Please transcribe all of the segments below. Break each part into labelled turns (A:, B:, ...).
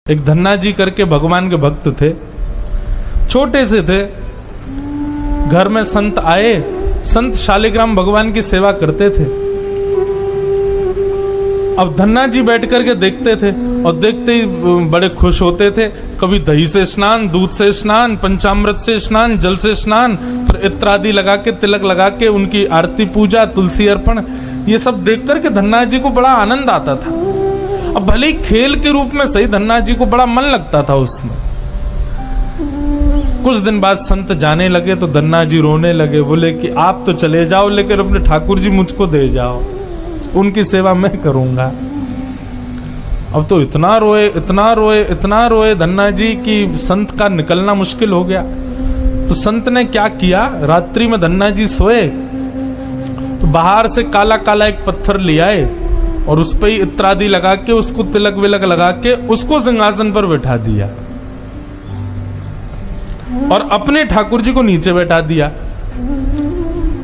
A: एक धन्ना जी करके भगवान के भक्त थे, छोटे से थे। घर में संत आए, संत शालिग्राम भगवान की सेवा करते थे। अब धन्ना जी बैठ करके देखते थे और देखते ही बड़े खुश होते थे। कभी दही से स्नान, दूध से स्नान, पंचामृत से स्नान, जल से स्नान, फिर इत्र आदि लगा के, तिलक लगा के उनकी आरती पूजा, तुलसी अर्पण, ये सब देख करके धन्ना जी को बड़ा आनंद आता था। अब भले ही खेल के रूप में सही, धन्ना जी को बड़ा मन लगता था उसमें। कुछ दिन बाद संत जाने लगे तो धन्ना जी रोने लगे, बोले कि आप तो चले जाओ लेकिन अपने ठाकुर जी मुझको दे जाओ, उनकी सेवा मैं करूंगा। अब तो इतना रोए, इतना रोए, इतना रोए धन्ना जी कि संत का निकलना मुश्किल हो गया। तो संत ने क्या किया, रात्रि में धन्ना जी सोए तो बाहर से काला काला एक पत्थर ले आए और उस पर ही इत्र आदि लगा के, उसको तिलक विलक लगा के उसको सिंहासन पर बैठा दिया और अपने ठाकुर जी को नीचे बैठा दिया।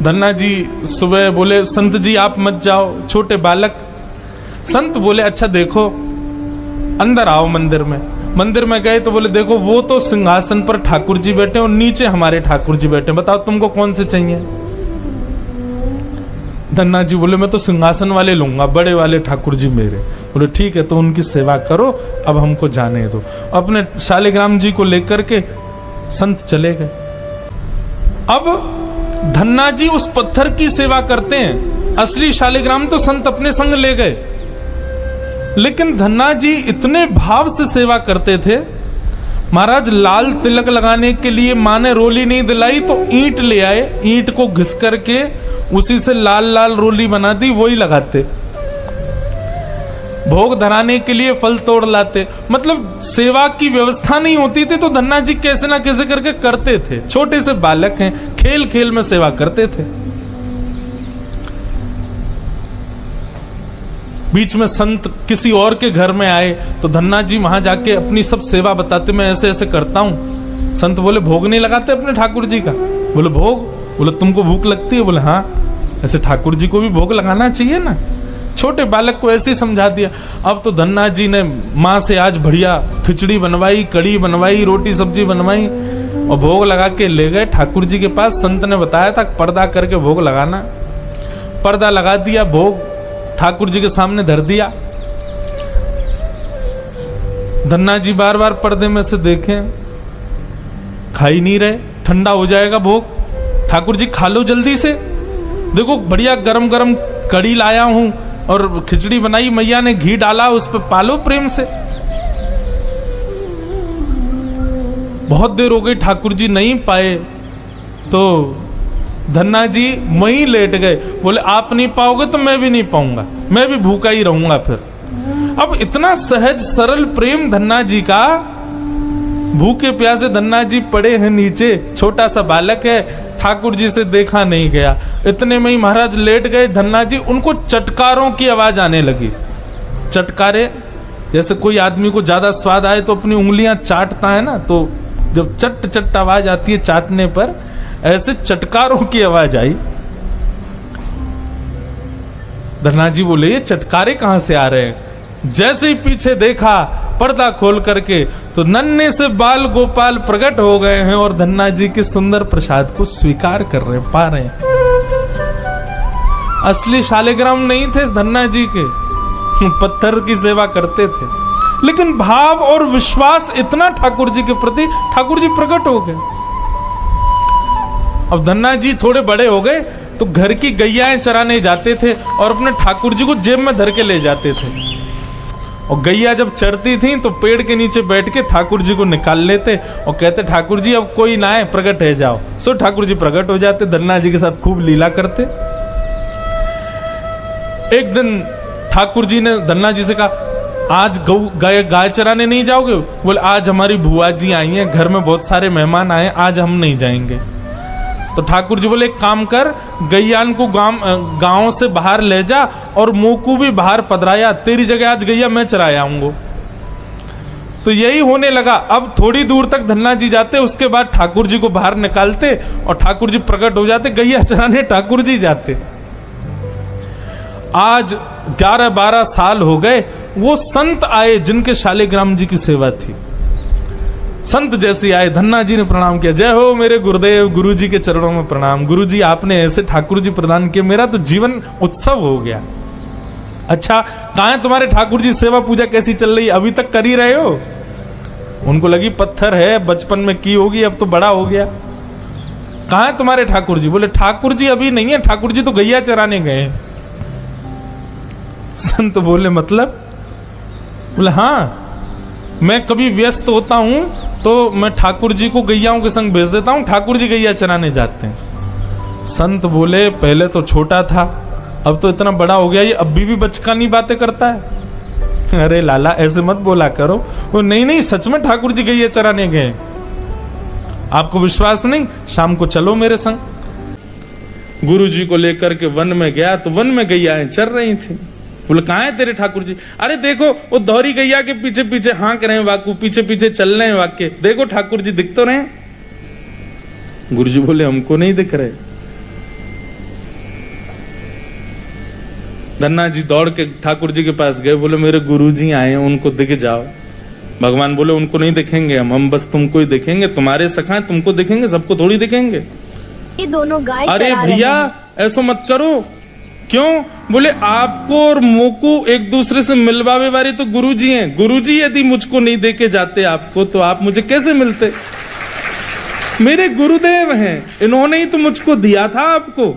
A: धन्ना जी सुबह बोले, संत जी आप मत जाओ, छोटे बालक। संत बोले, अच्छा देखो, अंदर आओ मंदिर में। मंदिर में गए तो बोले, देखो वो तो सिंहासन पर ठाकुर जी बैठे और नीचे हमारे ठाकुर जी बैठे, बताओ तुमको कौन से चाहिए। धन्ना जी बोले, मैं तो सिंहासन वाले लूंगा, बड़े वाले ठाकुर जी मेरे। बोले ठीक है, तो उनकी सेवा करो, अब हमको जाने दो। अपने शालिग्राम जी को लेकर के संत चले गए। अब धन्ना जी उस पत्थर की सेवा करते हैं, असली शालिग्राम तो संत अपने संग ले गए, लेकिन धन्ना जी इतने भाव से सेवा करते थे। महाराज लाल तिलक लगाने के लिए माँ ने रोली नहीं दिलाई तो ईंट ले आए, ईंट को घिस करके उसी से लाल लाल रोली बना दी, वही लगाते। भोग धराने के लिए फल तोड़ लाते। मतलब सेवा की व्यवस्था नहीं होती थी तो धन्ना जी कैसे ना कैसे करके करते थे। छोटे से बालक हैं, खेल खेल में सेवा करते थे। बीच में संत किसी और के घर में आए तो धन्ना जी वहां जाके अपनी सब सेवा बताते, मैं ऐसे ऐसे करता हूं। संत बोले, भोग नहीं लगाते अपने ठाकुर जी का। बोले भोग, बोले तुमको भूख लगती है। बोले हाँ, ऐसे ठाकुर जी को भी भोग लगाना चाहिए ना। छोटे बालक को ऐसे ही समझा दिया। अब तो धन्ना जी ने माँ से आज बढ़िया खिचड़ी बनवाई, कड़ी बनवाई, रोटी सब्जी बनवाई और भोग लगा के ले गए ठाकुर जी के पास। संत ने बताया था पर्दा करके भोग लगाना। पर्दा लगा दिया, भोग ठाकुर जी के सामने धर दिया। धन्ना जी बार बार पर्दे में से देखें, खा ही नहीं रहे। ठंडा हो जाएगा भोग, ठाकुर जी खा लो जल्दी से। देखो बढ़िया गरम गरम कड़ी लाया हूं और खिचड़ी बनाई, मैया ने घी डाला, उस पर पालो प्रेम से। बहुत देर हो गई, ठाकुर जी नहीं पाए तो धन्ना जी वहीं लेट गए। बोले आप नहीं पाओगे तो मैं भी नहीं पाऊंगा, मैं भी भूखा ही रहूंगा फिर। अब इतना सहज सरल प्रेम धन्ना जी का। भूखे प्यासे धन्ना जी पड़े हैं नीचे, छोटा सा बालक है, ठाकुर जी से देखा नहीं गया। इतने में ही महाराज लेट गए धन्ना जी। उनको चटकारों की आवाज आने लगी। चटकारे, जैसे कोई आदमी को ज्यादा स्वाद आए तो अपनी उंगलियां चाटता है ना, तो जब चट चट आवाज आती है चाटने पर, ऐसे चटकारों की आवाज आई। धन्ना जी बोले, ये चटकारे कहां से आ रहे हैं। जैसे ही पीछे देखा पर्दा खोल करके तो नन्हे से बाल गोपाल प्रकट हो गए हैं और धन्ना जी के सुंदर प्रसाद को स्वीकार कर रहे, पा रहे हैं। असली शालिग्राम नहीं थे धन्ना जी के, पत्थर की सेवा करते थे, लेकिन भाव और विश्वास इतना ठाकुर जी के प्रति, ठाकुर जी प्रकट हो गए। अब धन्ना जी थोड़े बड़े हो गए तो घर की गैयाएं चराने जाते थे और अपने ठाकुर जी को जेब में धर के ले जाते थे। और गैया जब चरती थी तो पेड़ के नीचे बैठ के ठाकुर जी को निकाल लेते और कहते, ठाकुर जी अब कोई ना आए, प्रकट है जाओ। सो ठाकुर जी प्रकट हो जाते, धन्ना जी के साथ खूब लीला करते। एक दिन ठाकुर जी ने धन्ना जी से कहा, आज गाय चराने नहीं जाओगे। बोले आज हमारी बुआ जी आई हैं, घर में बहुत सारे मेहमान आए, आज हम नहीं जाएंगे। तो ठाकुर जी बोले, एक काम कर, गैयान को गांव से बाहर ले जा और मोकू भी बाहर पधराया, तेरी जगह आज गैया मैं चराया आऊंगा। तो यही होने लगा। अब थोड़ी दूर तक धन्ना जी जाते, उसके बाद ठाकुर जी को बाहर निकालते और ठाकुर जी प्रकट हो जाते, गैया चराने ठाकुर जी जाते। आज 11-12 साल हो गए वो संत आए जिनके शालिग्राम जी की सेवा थी। संत जैसे आए, धन्ना जी ने प्रणाम किया, जय हो मेरे गुरुदेव, गुरु जी के चरणों में प्रणाम। गुरु जी आपने ऐसे ठाकुर जी प्रदान किए, मेरा तो जीवन उत्सव हो गया। अच्छा कहाँ है तुम्हारे ठाकुर जी, सेवा पूजा कैसी चल रही, अभी तक कर ही रहे हो? उनको लगी पत्थर है, बचपन में की होगी, अब तो बड़ा हो गया। कहाँ है तुम्हारे ठाकुर जी? बोले ठाकुर जी अभी नहीं है, ठाकुर जी तो गैया चराने गए। संत बोले मतलब? बोले हाँ, मैं कभी व्यस्त होता हूं तो मैं ठाकुर जी को गैयाओं के संग भेज देता हूं, ठाकुर जी गैया चराने जाते हैं। संत बोले पहले तो छोटा था, अब तो इतना बड़ा हो गया, ये अभी भी बचकानी बातें करता है। अरे लाला ऐसे मत बोला करो। वो नहीं नहीं, सच में ठाकुर जी गैया चराने गए। आपको विश्वास नहीं? शाम को चलो मेरे संग। गुरु जी को लेकर के वन में गया तो वन में गैयाएं चर रही थी। बोले कहाँ है तेरे ठाकुर जी? अरे देखो वो दोहरी गैया के पीछे पीछे हाँक रहे हैं, वाकू पीछे पीछे चल रहे हैं वाक्य, देखो ठाकुर जी दिख तो रहे। गुरु जी बोले हमको नहीं दिख रहे। धन्ना जी दौड़ के ठाकुर जी के पास गए, बोले मेरे गुरु जी आए हैं, उनको दिख जाओ। भगवान बोले उनको नहीं दिखेंगे हम बस तुमको ही दिखेंगे, तुम्हारे सखा हैं, तुमको दिखेंगे, सबको थोड़ी दिखेंगे।
B: ये दोनों गाय
A: अरे भैया ऐसा मत करो। क्यों? बोले आपको और मोको एक दूसरे से मिलवावे वाले तो गुरुजी हैं। गुरुजी यदि मुझको नहीं देके जाते आपको, तो आप मुझे कैसे मिलते? मेरे गुरुदेव हैं, इन्होंने ही तो मुझको दिया था आपको।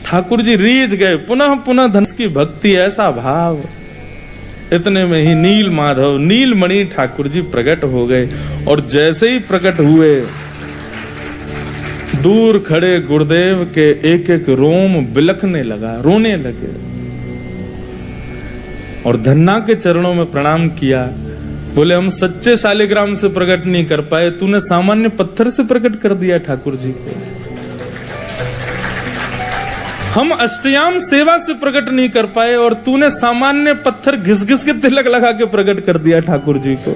A: ठाकुर जी रीझ गए, पुनः पुनः धनुष की भक्ति, ऐसा भाव। इतने में ही नील माधव, नीलमणि ठाकुर जी प्रकट हो गए। और जैसे ही प्रकट हुए, दूर खड़े गुरुदेव के एक एक रोम बिलखने लगा, रोने लगे। और धन्ना के चरणों में प्रणाम किया। बोले हम सच्चे शालिग्राम से प्रकट नहीं कर पाए, तूने सामान्य पत्थर से प्रकट कर दिया ठाकुर जी को। हम अष्टयाम सेवा से प्रकट नहीं कर पाए और तूने सामान्य पत्थर घिस घिस के तिलक लगा के प्रकट कर दिया ठाकुर जी को।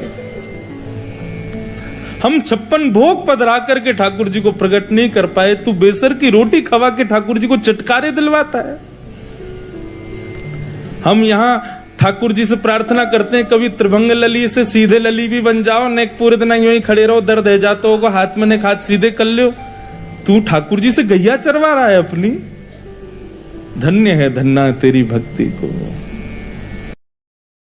A: हम 56 भोग पधरा करके ठाकुर जी को प्रकट नहीं कर पाए, तू बेसर की रोटी खवा के ठाकुर जी को चटकारे दिलवाता है। हम यहाँ ठाकुर जी से प्रार्थना करते हैं, कभी त्रिभंग लली से सीधे लली भी बन जाओ, नेक पूरे दिन यूं ही खड़े रहो, दर्द है जाता होगा, हाथ में नेक हाथ सीधे कर लो। तू ठाकुर जी से गैया चरवा रहा है अपनी। धन्य है धन्ना तेरी भक्ति को।